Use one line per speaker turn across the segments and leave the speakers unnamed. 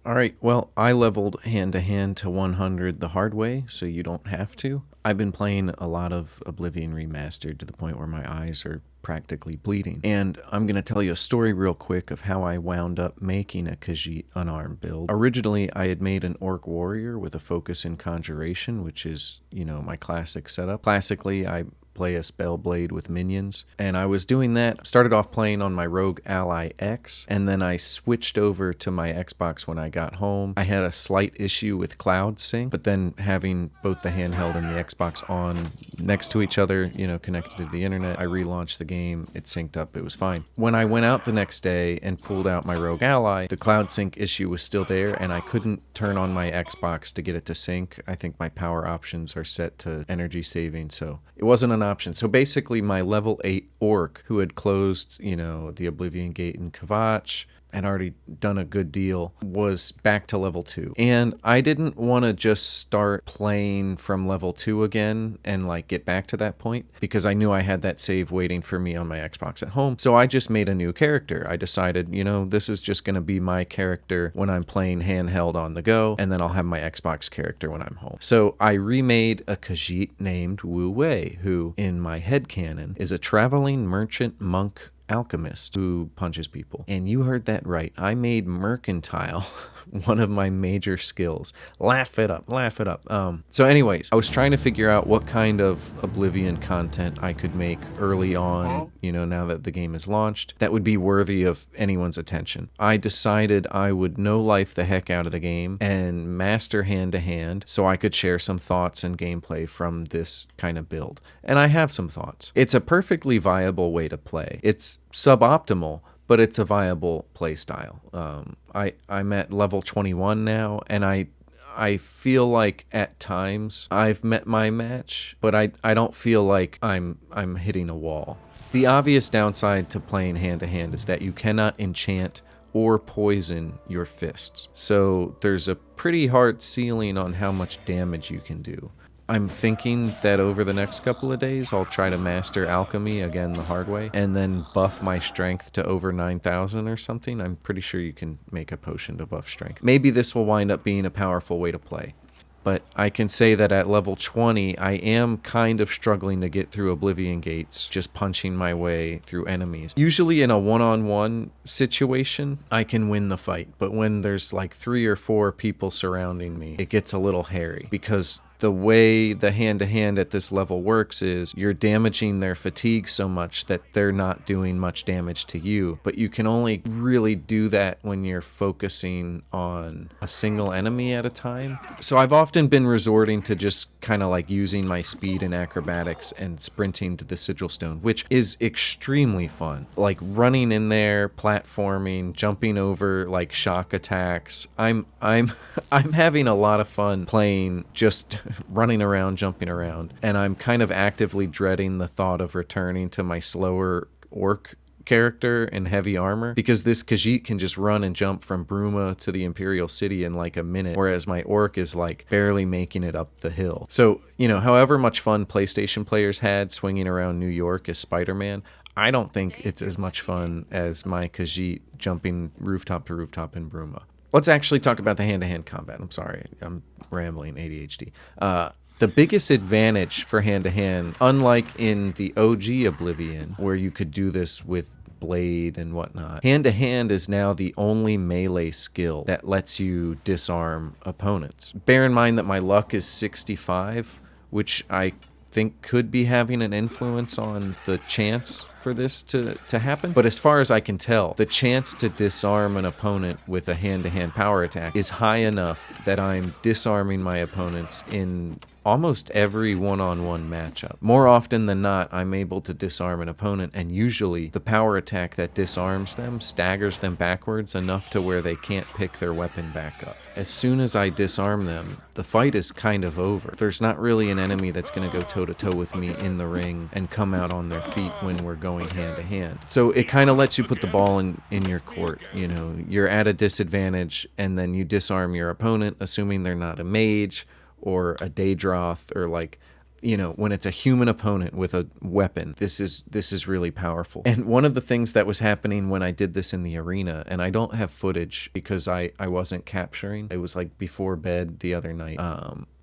All right, well, I leveled hand-to-hand to 100 the hard way, so you don't have to. I've been playing a lot of Oblivion Remastered to the point where my eyes are practically bleeding. And I'm going to tell you a story real quick of how I wound up making a Khajiit unarmed build. Originally, I had made an orc warrior with a focus in conjuration, which is, my classic setup. Classically, I play a spellblade with minions, and I was doing that. Started off playing on my rogue ally X, and then I switched over to my Xbox when I got home. I had a slight issue with cloud sync, but then having both the handheld and the Xbox on next to each other, connected to the internet, I relaunched the game, it synced up, it was fine. When I went out the next day and pulled out my rogue ally, the cloud sync issue was still there, and I couldn't turn on my Xbox to get it to sync. I think my power options are set to energy saving, so it wasn't an option. So basically my level 8 orc who had closed, the Oblivion Gate in Khajiit, had already done a good deal, was back to level 2. And I didn't want to just start playing from level 2 again and get back to that point, because I knew I had that save waiting for me on my Xbox at home. So I just made a new character. I decided, this is just going to be my character when I'm playing handheld on the go, and then I'll have my Xbox character when I'm home. So I remade a Khajiit named Wu Wei, who in my headcanon is a traveling merchant monk alchemist who punches people. And you heard that right. I made mercantile one of my major skills. Laugh it up, laugh it up. So anyways, I was trying to figure out what kind of Oblivion content I could make early on, now that the game is launched, that would be worthy of anyone's attention. I decided I would no-life the heck out of the game and master hand-to-hand so I could share some thoughts and gameplay from this kind of build. And I have some thoughts. It's a perfectly viable way to play. It's suboptimal, but it's a viable play style. I'm at level 21 now, and I feel like at times I've met my match, but I don't feel like I'm hitting a wall. The obvious downside to playing hand-to-hand is that you cannot enchant or poison your fists. So there's a pretty hard ceiling on how much damage you can do. I'm thinking that over the next couple of days, I'll try to master alchemy again the hard way, and then buff my strength to over 9,000 or something. I'm pretty sure you can make a potion to buff strength. Maybe this will wind up being a powerful way to play. But I can say that at level 20, I am kind of struggling to get through Oblivion Gates, just punching my way through enemies. Usually in a one-on-one situation, I can win the fight. But when there's 3 or 4 people surrounding me, it gets a little hairy, because the way the hand-to-hand at this level works is you're damaging their fatigue so much that they're not doing much damage to you, but you can only really do that when you're focusing on a single enemy at a time. So I've often been resorting to just kind of using my speed and acrobatics and sprinting to the sigil stone, which is extremely fun. Running in there, platforming, jumping over shock attacks. I'm having a lot of fun playing just running around, jumping around, and I'm kind of actively dreading the thought of returning to my slower orc character in heavy armor, because this Khajiit can just run and jump from Bruma to the Imperial City in a minute, whereas my orc is barely making it up the hill. So, however much fun PlayStation players had swinging around New York as Spider-Man, I don't think it's as much fun as my Khajiit jumping rooftop to rooftop in Bruma. Let's actually talk about the hand-to-hand combat. I'm sorry, I'm rambling, ADHD. The biggest advantage for hand-to-hand, unlike in the OG Oblivion, where you could do this with blade and whatnot, hand-to-hand is now the only melee skill that lets you disarm opponents. Bear in mind that my luck is 65, which I think could be having an influence on the chance for this to happen. But as far as I can tell, the chance to disarm an opponent with a hand-to-hand power attack is high enough that I'm disarming my opponents in almost every one-on-one matchup. More often than not, I'm able to disarm an opponent, and usually the power attack that disarms them staggers them backwards enough to where they can't pick their weapon back up. As soon as I disarm them, the fight is kind of over. There's not really an enemy that's going to go toe-to-toe with me in the ring and come out on their feet when we're going hand-to-hand. So it kind of lets you put the ball in your court. You're at a disadvantage, and then you disarm your opponent, assuming they're not a mage or a Daedroth or you know, when it's a human opponent with a weapon, this is really powerful. And one of the things that was happening when I did this in the arena, and I don't have footage because I wasn't capturing, it was like before bed the other night.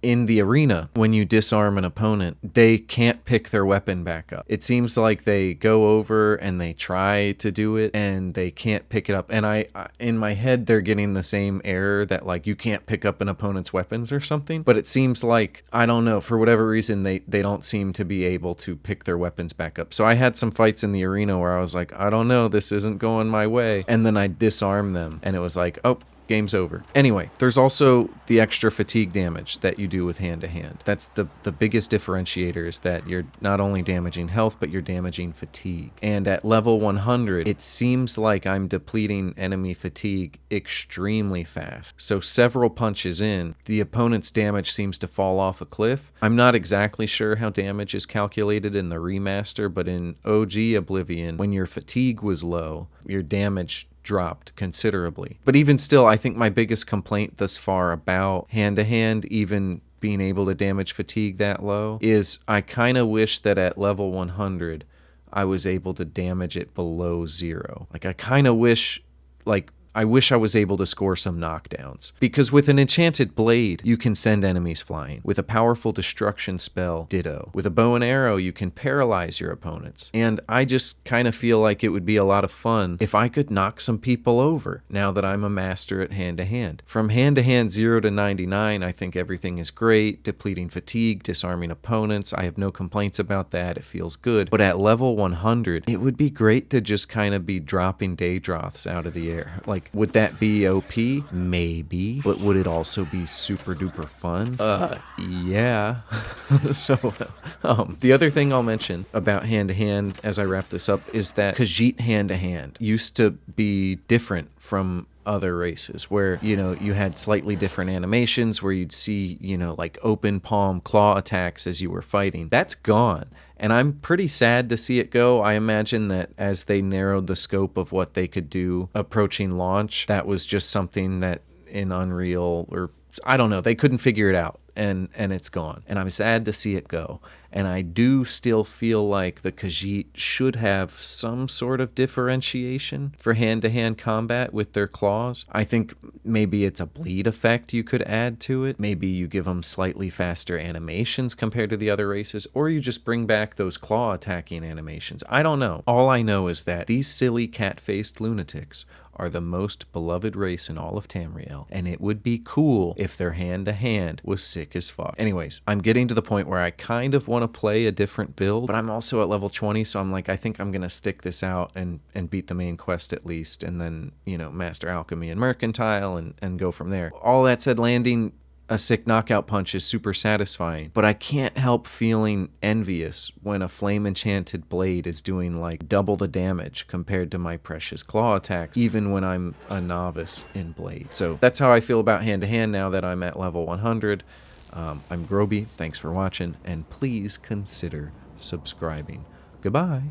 In the arena, when you disarm an opponent, they can't pick their weapon back up. It seems like they go over and they try to do it and they can't pick it up. And I in my head, they're getting the same error that like you can't pick up an opponent's weapons or something. But it seems like, I don't know, for whatever reason, they don't seem to be able to pick their weapons back up. So I had some fights in the arena where I was like, I don't know, this isn't going my way. And then I disarm them and it was like, oh, game's over. Anyway, there's also the extra fatigue damage that you do with hand-to-hand. That's the biggest differentiator, is that you're not only damaging health, but you're damaging fatigue. And at level 100, it seems like I'm depleting enemy fatigue extremely fast. So several punches in, the opponent's damage seems to fall off a cliff. I'm not exactly sure how damage is calculated in the remaster, but in OG Oblivion, when your fatigue was low, your damage dropped considerably. But even still, I think my biggest complaint thus far about hand-to-hand even being able to damage fatigue that low is I kind of wish that at level 100 I was able to damage it below 0. Like I kind of wish, like I wish I was able to score some knockdowns. Because with an enchanted blade, you can send enemies flying. With a powerful destruction spell, ditto. With a bow and arrow, you can paralyze your opponents. And I just kind of feel like it would be a lot of fun if I could knock some people over, now that I'm a master at hand-to-hand. From hand-to-hand 0 to 99, I think everything is great. Depleting fatigue, disarming opponents, I have no complaints about that. It feels good. But at level 100, it would be great to just kind of be dropping Daedroths out of the air. Like, would that be OP? Maybe. But would it also be super duper fun? Yeah. So, the other thing I'll mention about hand-to-hand as I wrap this up is that Khajiit hand-to-hand used to be different from other races, where, you know, you had slightly different animations where you'd see, you know, like open palm claw attacks as you were fighting. That's gone. And I'm pretty sad to see it go. I imagine that as they narrowed the scope of what they could do approaching launch, that was just something that in Unreal, or I don't know, they couldn't figure it out. And it's gone. And I'm sad to see it go. And I do still feel like the Khajiit should have some sort of differentiation for hand-to-hand combat with their claws. I think maybe it's a bleed effect you could add to it. Maybe you give them slightly faster animations compared to the other races, or you just bring back those claw attacking animations. I don't know. All I know is that these silly cat-faced lunatics are the most beloved race in all of Tamriel, and it would be cool if their hand-to-hand was sick as fuck. Anyways, I'm getting to the point where I kind of want to play a different build, but I'm also at level 20, so I'm like, I think I'm going to stick this out and beat the main quest at least, and then, you know, master alchemy and mercantile and go from there. All that said, landing a sick knockout punch is super satisfying, but I can't help feeling envious when a flame enchanted blade is doing like double the damage compared to my precious claw attacks, even when I'm a novice in blade. So that's how I feel about hand-to-hand now that I'm at level 100. I'm Groby, thanks for watching, and please consider subscribing. Goodbye.